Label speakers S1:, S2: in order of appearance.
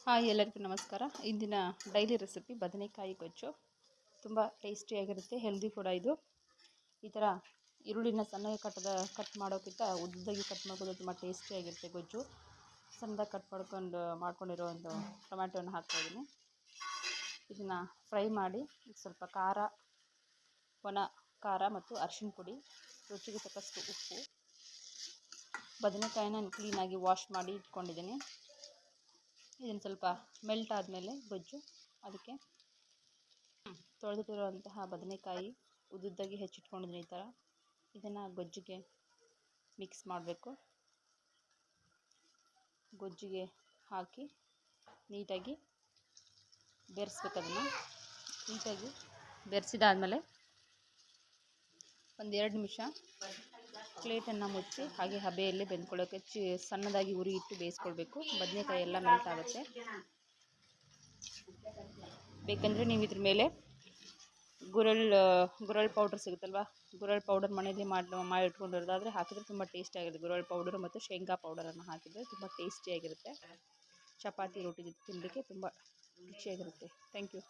S1: Hi, ಎಲ್ಲರಿಗೂ ನಮಸ್ಕಾರ. ಇಂದಿನ ಡೈಲಿ ರೆಸಿಪಿ ಬದನೆಕಾಯಿ ಗೊಜ್ಜು. ತುಂಬ ಟೇಸ್ಟಿಯಾಗಿರುತ್ತೆ, ಹೆಲ್ದಿ ಕೂಡ ಇದು. ಈ ಥರ ಈರುಳ್ಳಿನ ಸಣ್ಣಗೆ ಕಟ್ ಮಾಡೋಕ್ಕಿಂತ ಉದ್ದದಾಗಿ ಕಟ್ ಮಾಡ್ಕೊಂಡು ತುಂಬ ಟೇಸ್ಟಿಯಾಗಿರುತ್ತೆ ಗೊಜ್ಜು. ಸಣ್ಣದಾಗಿ ಕಟ್ ಮಾಡ್ಕೊಂಡಿರೋ ಒಂದು ಟೊಮ್ಯಾಟೋನ ಹಾಕ್ತಾಯಿದ್ದೀನಿ. ಇದನ್ನು ಫ್ರೈ ಮಾಡಿ ಸ್ವಲ್ಪ ಒಣ ಖಾರ ಮತ್ತು ಅರಿಶಿಣ ಪುಡಿ, ರುಚಿಗೆ ತಕ್ಕಷ್ಟು ಉಪ್ಪು, ಬದನೆಕಾಯಿನ ಕ್ಲೀನಾಗಿ ವಾಶ್ ಮಾಡಿ ಇಟ್ಕೊಂಡಿದ್ದೀನಿ. ಇದನ್ನು ಸ್ವಲ್ಪ ಮೆಲ್ಟ್ ಆದಮೇಲೆ ಗೊಜ್ಜು, ಅದಕ್ಕೆ ತೊಳೆದಿಟ್ಟಿರುವಂತಹ ಬದನೆಕಾಯಿ ಉದ್ದುದ್ದಾಗಿ ಹೆಚ್ಚಿಟ್ಕೊಂಡಿದ್ದೀನಿ. ಈ ಥರ ಇದನ್ನು ಗೊಜ್ಜಿಗೆ ಮಿಕ್ಸ್ ಮಾಡಬೇಕು. ಗೊಜ್ಜಿಗೆ ಹಾಕಿ ನೀಟಾಗಿ ಬೆರೆಸ್ಬೇಕು. ಅದನ್ನು ನೀಟಾಗಿ ಬೆರೆಸಿದಾದ್ಮೇಲೆ ಒಂದು 2 ನಿಮಿಷ ಪ್ಲೇಟನ್ನು ಮುಚ್ಚಿ ಹಾಗೆ ಹಬೆಯಲ್ಲಿ ಬೆಂದ್ಕೊಳ್ಳೋಕ್ಕೆ ಸಣ್ಣದಾಗಿ ಉರಿ ಇಟ್ಟು ಬೇಯಿಸ್ಕೊಳ್ಬೇಕು. ಬದನೆಕಾಯಿ ಎಲ್ಲ ಮೆಲ್ಟ್ ಆಗುತ್ತೆ. ಬೇಕಂದರೆ ನೀವು ಇದ್ರ ಮೇಲೆ ಗುರಳ್ ಪೌಡ್ರ್ ಸಿಗುತ್ತಲ್ವ, ಗುರಳ್ ಪೌಡರ್ ಮನೆಯಲ್ಲಿ ಮಾಡಿ ಇಟ್ಕೊಂಡಿರೋದಾದರೆ ಹಾಕಿದರೆ ತುಂಬ ಟೇಸ್ಟಿಯಾಗಿರುತ್ತೆ. ಗುರಳ್ ಪೌಡರು ಮತ್ತು ಶೇಂಗಾ ಪೌಡರನ್ನು ಹಾಕಿದರೆ ತುಂಬ ಟೇಸ್ಟಿಯಾಗಿರುತ್ತೆ. ಚಪಾತಿ ರೋಟಿ ಜೊತೆ ತಿನ್ನಲಿಕ್ಕೆ ತುಂಬ ರುಚಿಯಾಗಿರುತ್ತೆ. Thank you.